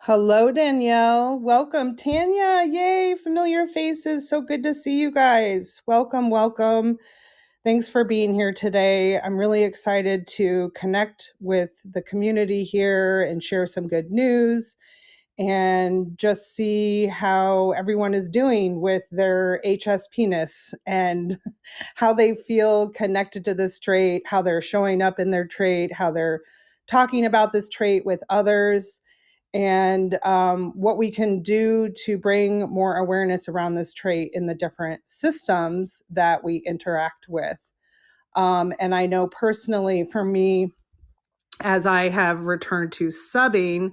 Hello, Danielle. Welcome, Tanya. Yay, familiar faces. So good to see you guys. Welcome, welcome. Thanks for being here today. I'm really excited to connect with the community here and share some good news and just see how everyone is doing with their HSP-ness and how they feel connected to this trait, how they're showing up in their trait, how they're talking about this trait with others, and what we can do to bring more awareness around this trait in the different systems that we interact with. And I know personally for me, as I have returned to subbing,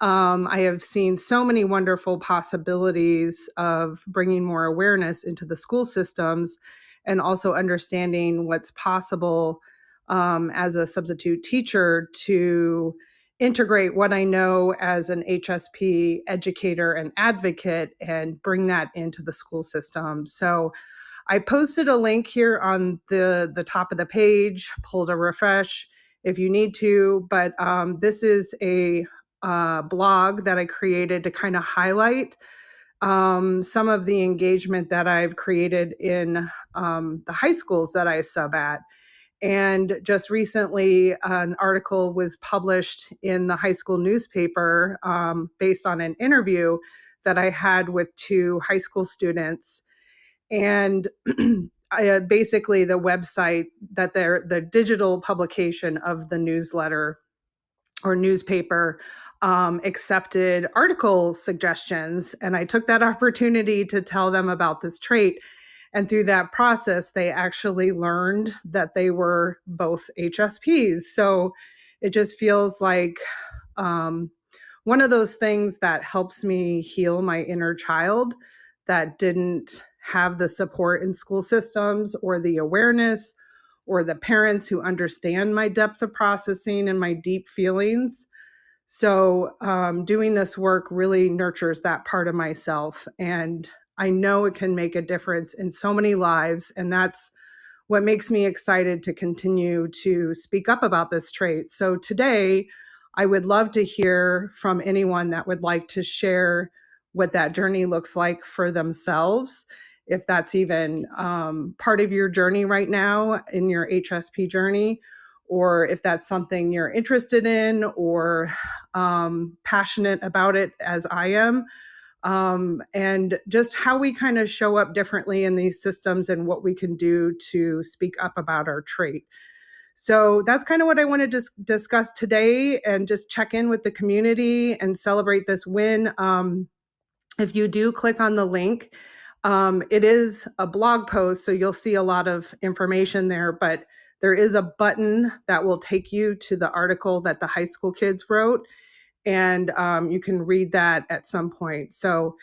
I have seen so many wonderful possibilities of bringing more awareness into the school systems and also understanding what's possible as a substitute teacher to integrate what I know as an HSP educator and advocate and bring that into the school system. So I posted a link here on the top of the page, pull to refresh if you need to, but this is a blog that I created to kind of highlight some of the engagement that I've created in the high schools that I sub at. And just recently, an article was published in the high school newspaper based on an interview that I had with two high school students. And basically, the website that the digital publication of the newsletter or newspaper accepted article suggestions. And I took that opportunity to tell them about this trait. And through that process, they actually learned that they were both HSPs. So it just feels like one of those things that helps me heal my inner child that didn't have the support in school systems or the awareness or the parents who understand my depth of processing and my deep feelings. So doing this work really nurtures that part of myself. And I know it can make a difference in so many lives. And that's what makes me excited to continue to speak up about this trait. So today, I would love to hear from anyone that would like to share what that journey looks like for themselves. If that's even part of your journey right now in your HSP journey, or if that's something you're interested in or passionate about it as I am, and just how we kind of show up differently in these systems and what we can do to speak up about our trait. So that's kind of what I want to discuss today and just check in with the community and celebrate this win. If you do click on the link, it is a blog post, so you'll see a lot of information there, but there is a button that will take you to the article that the high school kids wrote, and you can read that at some point. So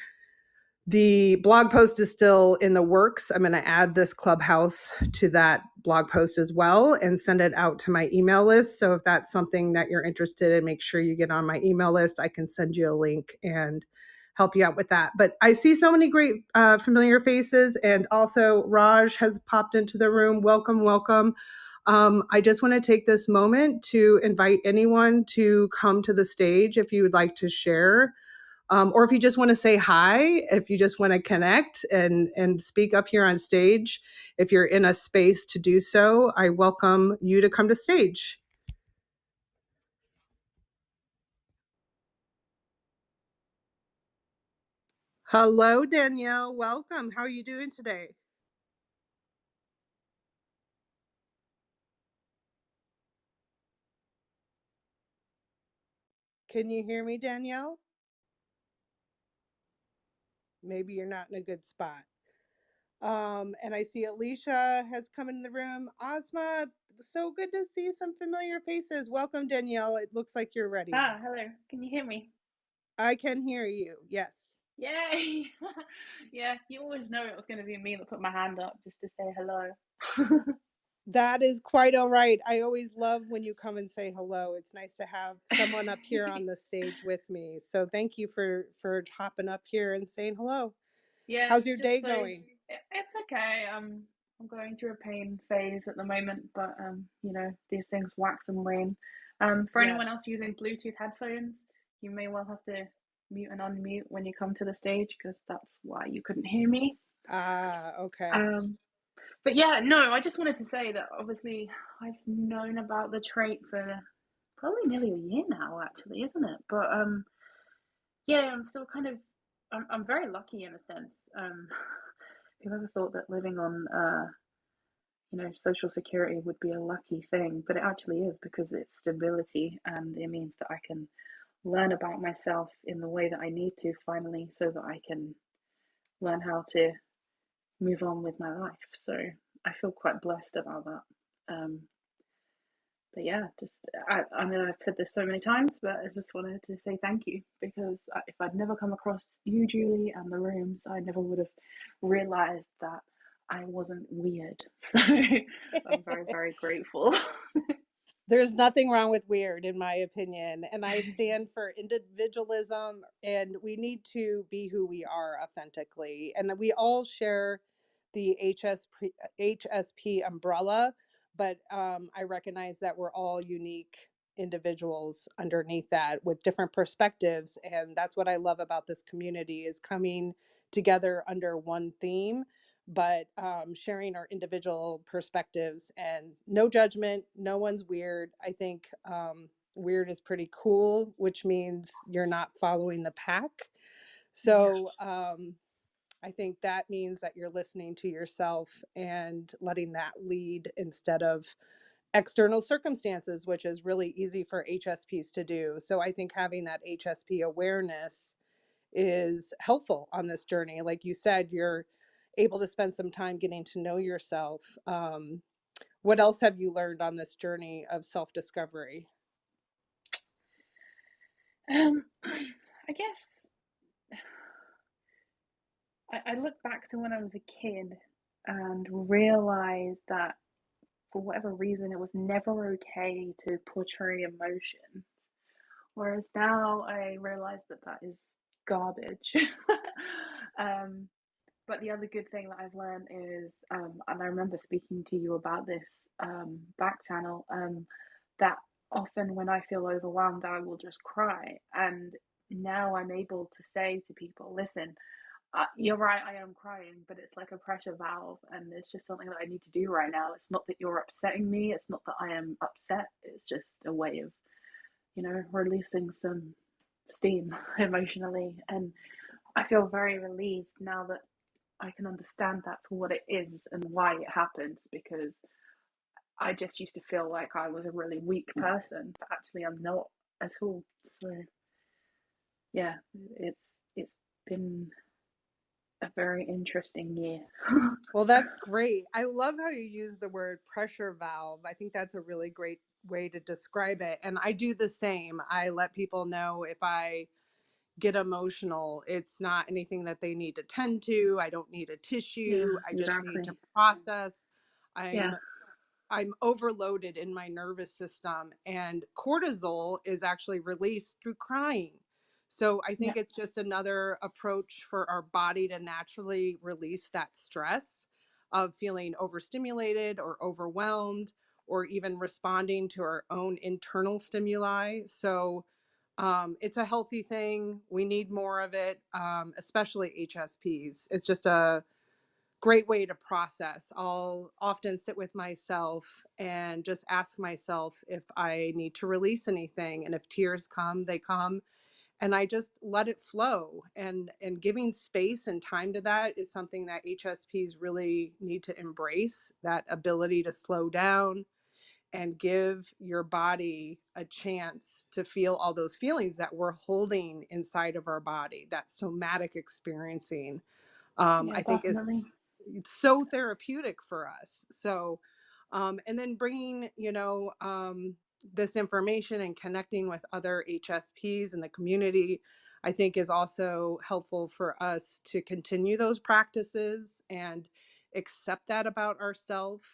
the blog post is still in the works. I'm going to add this Clubhouse to that blog post as well and send it out to my email list. So if that's something that you're interested in, make sure you get on my email list. I can send you a link and help you out with that. But I see so many great familiar faces. And also Raj has popped into the room. Welcome, welcome. I just want to take this moment to invite anyone to come to the stage if you would like to share. Or if you just want to say hi, if you just want to connect and speak up here on stage, if you're in a space to do so, I welcome you to come to stage. Hello, Danielle. Welcome. How are you doing today? Can you hear me, Danielle? Maybe you're not in a good spot. And I see Alicia has come in the room. Ozma, so good to see some familiar faces. Welcome, Danielle. It looks like you're ready. Hello. Can you hear me? I can hear you. Yes. Yay! Yeah, you always know it was going to be me that put my hand up just to say hello. That is quite all right. I always love when you come and say hello. It's nice to have someone up here on the stage with me. So thank you for hopping up here and saying hello. Yeah, How's it's your just day so going? it's okay. I'm going through a pain phase at the moment, but these things wax and wane. For anyone Yes. else using Bluetooth headphones, you may well have to mute and unmute when you come to the stage because that's why you couldn't hear me. Ah, okay. Um, but yeah, no, I just wanted to say that obviously I've known about the trait for probably nearly a year now, actually, isn't it? But yeah, I'm still kind of, I'm very lucky in a sense. Who ever thought that living on, social security would be a lucky thing? But it actually is because it's stability and it means that I can learn about myself in the way that I need to finally, so that I can learn how to move on with my life. So I feel quite blessed about that. But yeah, just I mean, I've said this so many times, but I just wanted to say thank you because if I'd never come across you, Julie, and the rooms, I never would have realized that I wasn't weird. So I'm very, very grateful. There's nothing wrong with weird, in my opinion. And I stand for individualism, and we need to be who we are authentically. And we all share the HSP umbrella, but I recognize that we're all unique individuals underneath that with different perspectives. And that's what I love about this community is coming together under one theme, but sharing our individual perspectives and no judgment. No one's weird. I think weird is pretty cool, which means you're not following the pack. Yeah, So I think that means that you're listening to yourself and letting that lead instead of external circumstances, which is really easy for HSPs to do. So I think having that HSP awareness is helpful on this journey. Like you said, you're able to spend some time getting to know yourself. What else have you learned on this journey of self discovery? I guess I look back to when I was a kid and realized that for whatever reason, it was never okay to portray emotion. Whereas now I realize that that is garbage. um, but the other good thing that I've learned is, and I remember speaking to you about this back channel, that often when I feel overwhelmed, I will just cry. And now I'm able to say to people, listen, you're right, I am crying, but it's like a pressure valve, and it's just something that I need to do right now. It's not that you're upsetting me, it's not that I am upset, it's just a way of, releasing some steam emotionally. And I feel very relieved now that I can understand that for what it is and why it happens, because I just used to feel like I was a really weak person, but actually I'm not at all. So yeah, it's been a very interesting year. Well, that's great. I love how you use the word pressure valve. I think that's a really great way to describe it. And I do the same. I let people know if I get emotional, it's not anything that they need to tend to. I don't need a Yeah, tissue. I just need to exactly. process. Yeah, I'm overloaded in my nervous system, and cortisol is actually released through crying. So I yeah, think it's just another approach for our body to naturally release that stress of feeling overstimulated or overwhelmed or even responding to our own internal stimuli. So it's a healthy thing. We need more of it, especially HSPs. It's just a great way to process. I'll often sit with myself and just ask myself if I need to release anything. And if tears come, they come. And I just let it flow. And giving space and time to that is something that HSPs really need to embrace, that ability to slow down and give your body a chance to feel all those feelings that we're holding inside of our body, that somatic experiencing. yeah, I think definitely. is it's so therapeutic for us. So, and then bringing, this information and connecting with other HSPs in the community, I think is also helpful for us to continue those practices and accept that about ourselves.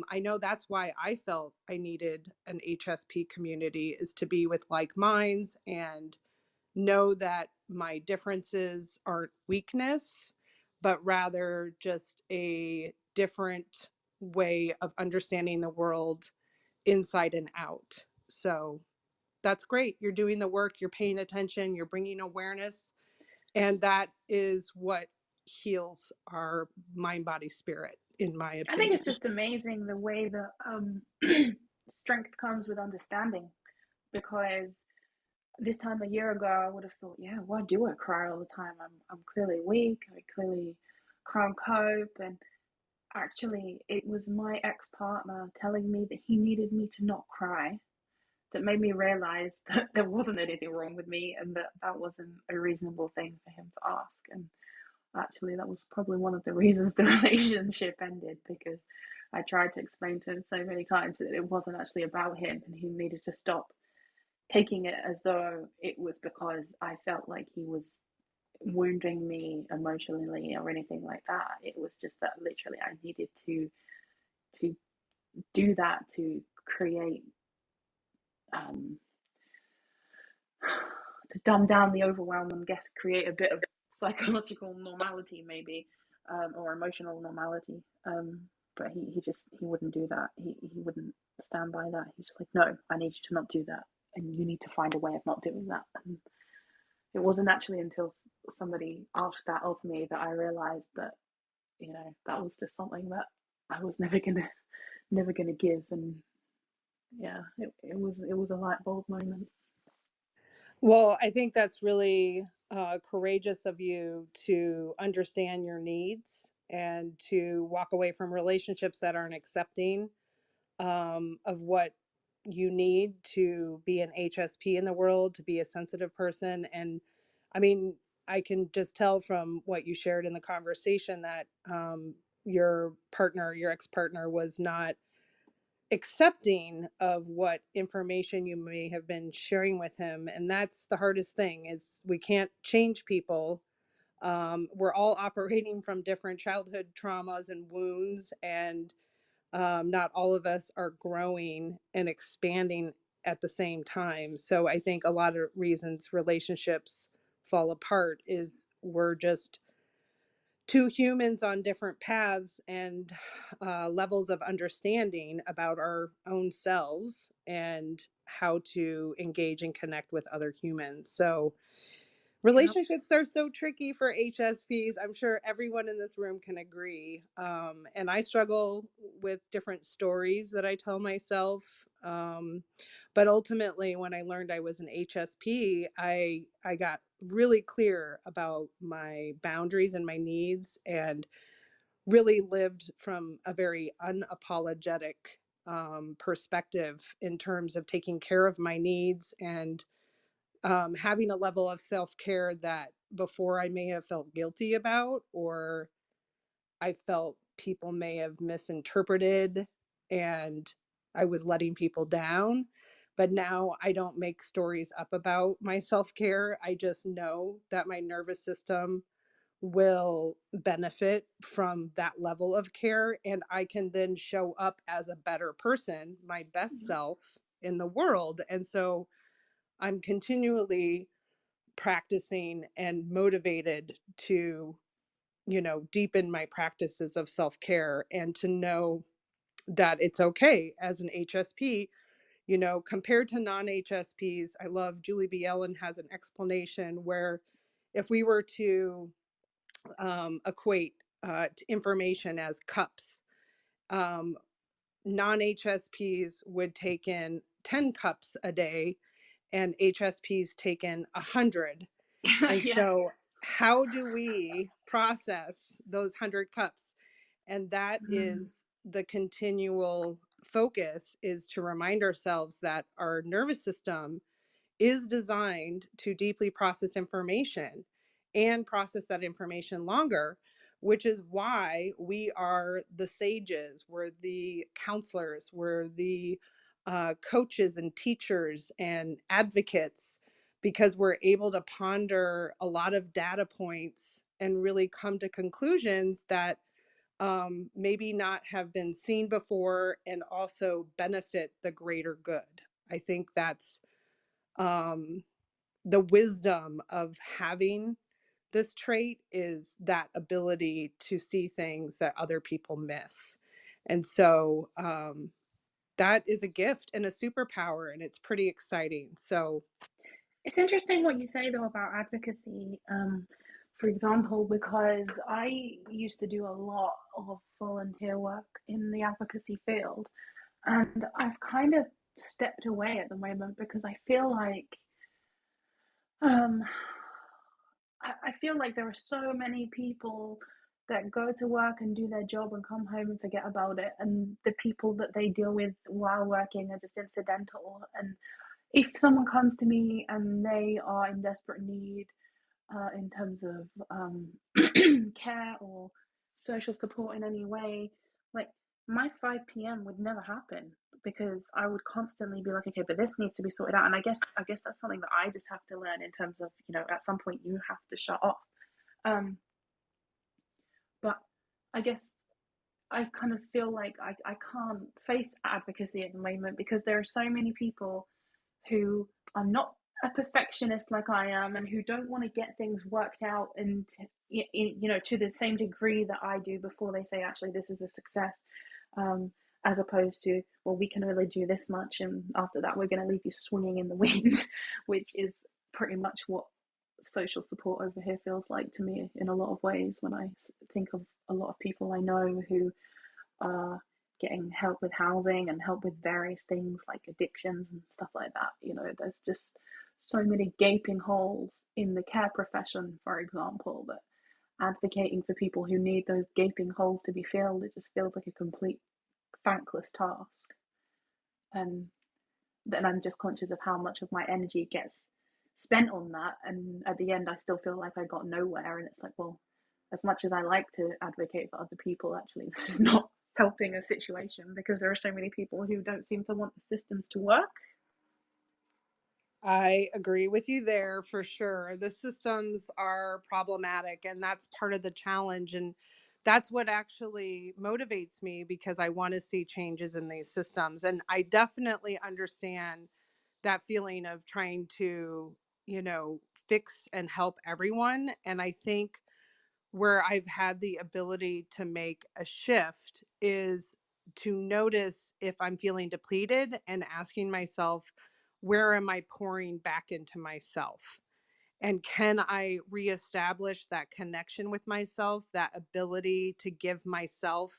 I know that's why I felt I needed an HSP community is to be with like minds and know that my differences aren't weakness, but rather just a different way of understanding the world inside and out. So, that's great. You're doing the work, you're paying attention, you're bringing awareness, and that is what heals our mind, body, spirit, in my I think opinion. it's just amazing the way that strength comes with understanding. Because this time a year ago, I would have thought, yeah, why do I cry all the time? I'm clearly weak. I clearly can't cope. And actually, it was my ex-partner telling me that he needed me to not cry that made me realize that there wasn't anything wrong with me and that that wasn't a reasonable thing for him to ask. And actually, that was probably one of the reasons the relationship ended, because I tried to explain to him so many times that it wasn't actually about him and he needed to stop taking it as though it was because I felt like he was wounding me emotionally or anything like that. It was just that literally I needed to do that to create um, to dumb down the overwhelm and guess create a bit of psychological normality maybe, or emotional normality. But he wouldn't do that. He wouldn't stand by that. He's like, no, I need you to not do that, and you need to find a way of not doing that. And it wasn't actually until somebody asked that of me that I realized that, that was just something that I was never gonna give. And yeah, it was a light bulb moment. Well, I think that's really courageous of you to understand your needs and to walk away from relationships that aren't accepting of what you need to be an HSP in the world, to be a sensitive person. And I mean, I can just tell from what you shared in the conversation that your partner, your ex partner, was not accepting of what information you may have been sharing with him. And that's the hardest thing, is we can't change people. We're all operating from different childhood traumas and wounds, and not all of us are growing and expanding at the same time. So I think a lot of reasons relationships fall apart is we're just two humans on different paths and levels of understanding about our own selves and how to engage and connect with other humans. So Yep. relationships are so tricky for HSPs. I'm sure everyone in this room can agree. And I struggle with different stories that I tell myself. But ultimately, when I learned I was an HSP, I got really clear about my boundaries and my needs, and really lived from a very unapologetic perspective in terms of taking care of my needs and having a level of self care that before I may have felt guilty about, or I felt people may have misinterpreted and I was letting people down. But now I don't make stories up about my self care. I just know that my nervous system will benefit from that level of care. And I can then show up as a better person, my best Yep. self in the world. And so I'm continually practicing and motivated to, deepen my practices of self-care and to know that it's okay as an HSP, compared to non-HSPs. I love Julie B. Ellen has an explanation where if we were to equate information as cups, um, non-HSPs would take in 10 cups a day and HSPs take in 100. And Yes. so, how do we process those 100 cups? And that Mm. is the continual focus, is to remind ourselves that our nervous system is designed to deeply process information and process that information longer, which is why we are the sages, we're the counselors, we're the coaches and teachers and advocates, because we're able to ponder a lot of data points and really come to conclusions that maybe not have been seen before and also benefit the greater good. I think that's um, the wisdom of having this trait, is that ability to see things that other people miss. And so, that is a gift and a superpower, and it's pretty exciting. So It's interesting what you say though about advocacy. For example, because I used to do a lot of volunteer work in the advocacy field, and I've kind of stepped away at the moment because I feel like um, I feel like there are so many people that go to work and do their job and come home and forget about it, and the people that they deal with while working are just incidental. And if someone comes to me and they are in desperate need in terms of care or social support in any way, like my 5 p.m. would never happen because I would constantly be like, okay, but this needs to be sorted out. And I guess that's something that I just have to learn in terms of, at some point you have to shut off. Um, but I guess I kind of feel like I can't face advocacy at the moment because there are so many people who are not a perfectionist like I am and who don't want to get things worked out and to the same degree that I do before they say actually this is a success, um, as opposed to, well, we can only do this much and after that we're going to leave you swinging in the wind, which is pretty much what social support over here feels like to me in a lot of ways when I think of a lot of people I know who are getting help with housing and help with various things like addictions and stuff like that. There's just so many gaping holes in the care profession, for example, that advocating for people who need those gaping holes to be filled, it just feels like a complete thankless task. And then I'm just conscious of how much of my energy gets spent on that. And at the end, I still feel like I got nowhere. And it's like, well, as much as I like to advocate for other people, actually, this is not helping a situation because there are so many people who don't seem to want the systems to work. I agree with you there for sure. The systems are problematic, and that's part of the challenge. And that's what actually motivates me because I want to see changes in these systems. And I definitely understand that feeling of trying to, fix and help everyone. And I think where I've had the ability to make a shift is to notice if I'm feeling depleted and asking myself, where am I pouring back into myself? And can I reestablish that connection with myself, that ability to give myself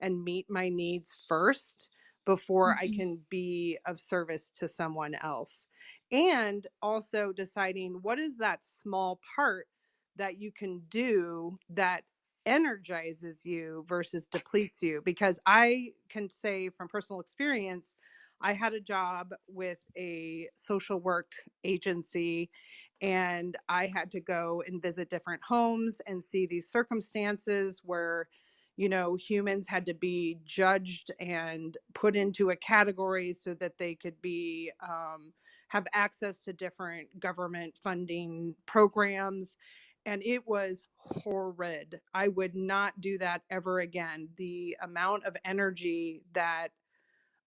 and meet my needs first before I Mm-hmm. can be of service to someone else? And also deciding what is that small part that you can do that energizes you versus depletes you? Because I can say from personal experience, I had a job with a social work agency, and I had to go and visit different homes and see these circumstances where, humans had to be judged and put into a category so that they could be have access to different government funding programs. And it was horrid. I would not do that ever again. The amount of energy that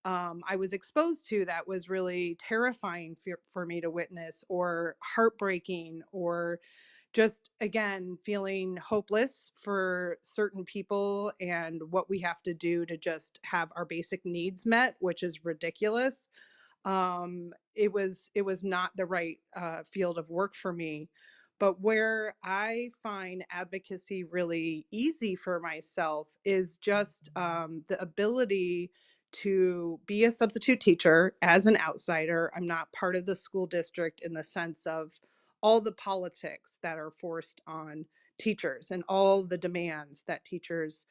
I was exposed to that was really terrifying for me to witness, or heartbreaking, or just again feeling hopeless for certain people and what we have to do to just have our basic needs met, which is ridiculous. It was not the right field of work for me. But where I find advocacy really easy for myself is just the ability to be a substitute teacher as an outsider. I'm not part of the school district in the sense of all the politics that are forced on teachers and all the demands that teachers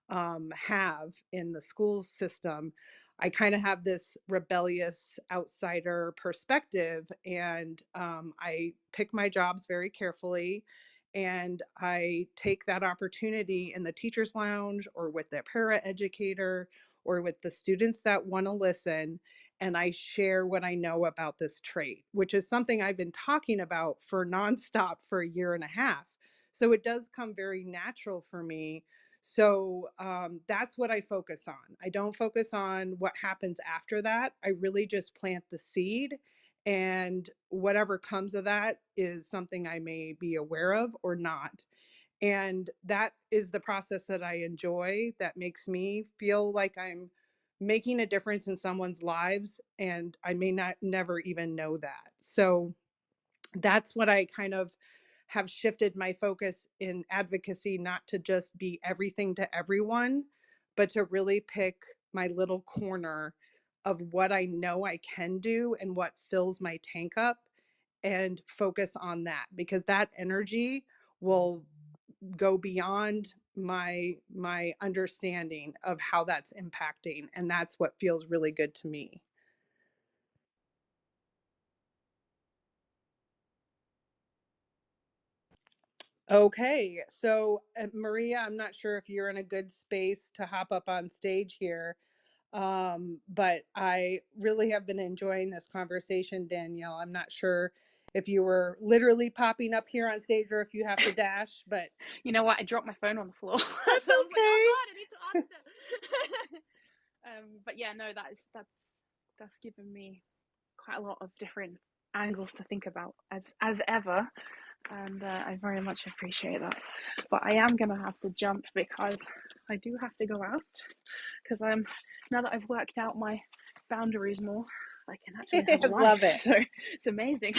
have in the school system. I kind of have this rebellious outsider perspective, and I pick my jobs very carefully. And I take that opportunity in the teacher's lounge or with the paraeducator or with the students that want to listen. And I share what I know about this trait, which is something I've been talking about for nonstop for a year and a half. So it does come very natural for me. So that's what I focus on. I don't focus on what happens after that. I really just plant the seed, and whatever comes of that is something I may be aware of or not. And that is the process that I enjoy, that makes me feel like I'm making a difference in someone's lives, and I may not never even know that. So that's what I kind of have shifted my focus in advocacy, not to just be everything to everyone, but to really pick my little corner of what I know I can do and what fills my tank up, and focus on that, because that energy will go beyond my understanding of how that's impacting, and that's what feels really good to me. Okay, so Maria, I'm not sure if you're in a good space to hop up on stage here, but I really have been enjoying this conversation, Danielle. I'm not sure if you were literally popping up here on stage or if you have to dash, but You know what? I dropped my phone on the floor. So that's I was like, oh okay. God, I need to answer. But yeah, no, that's given me quite a lot of different angles to think about as ever, and I very much appreciate that. But I am gonna have to jump because I do have to go out because I'm now that I've worked out my boundaries more, I can actually have a I love life. it. So it's amazing.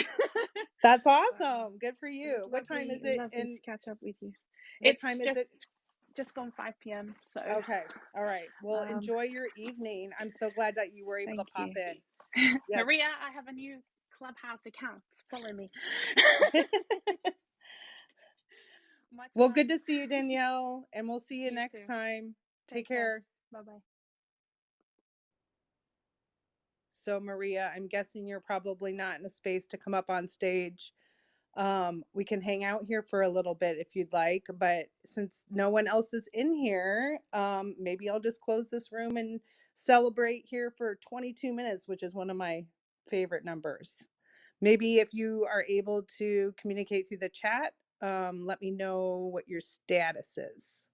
That's But awesome. Good for it was you. What time lovely, is it? lovely And to catch up with you. what It's time is it? just gone 5 p.m. So Okay. All right. Well, um, enjoy your evening. I'm so glad that you were able to thank pop you. in. Yes. Maria, I have a new Clubhouse account. Follow me. Much Well, love. good to see you, Danielle, and we'll see you You next too. time. Take Take care. care. Bye bye. So, Maria, I'm guessing you're probably not in a space to come up on stage. We can hang out here for a little bit if you'd like, but since no one else is in here, maybe I'll just close this room and celebrate here for 22 minutes, which is one of my favorite numbers. Maybe if you are able to communicate through the chat, let me know what your status is.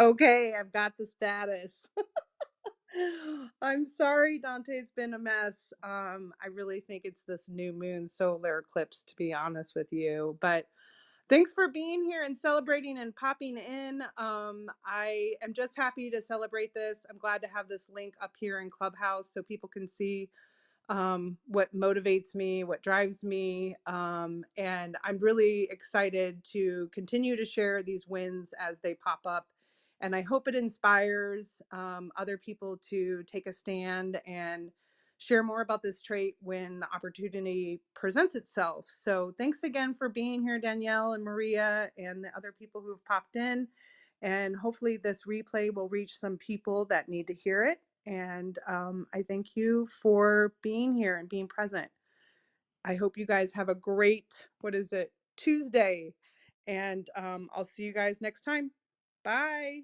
Okay, I've got the status. I'm sorry, Dante's been a mess. I really think it's this new moon solar eclipse, to be honest with you. But thanks for being here and celebrating and popping in. I am just happy to celebrate this. I'm glad to have this link up here in Clubhouse so people can see what motivates me, what drives me. And I'm really excited to continue to share these wins as they pop up. And I hope it inspires other people to take a stand and share more about this trait when the opportunity presents itself. So thanks again for being here, Danielle and Maria, and the other people who have popped in. And hopefully this replay will reach some people that need to hear it. And I thank you for being here and being present. I hope you guys have a great, what is it, Tuesday. And I'll see you guys next time. Bye.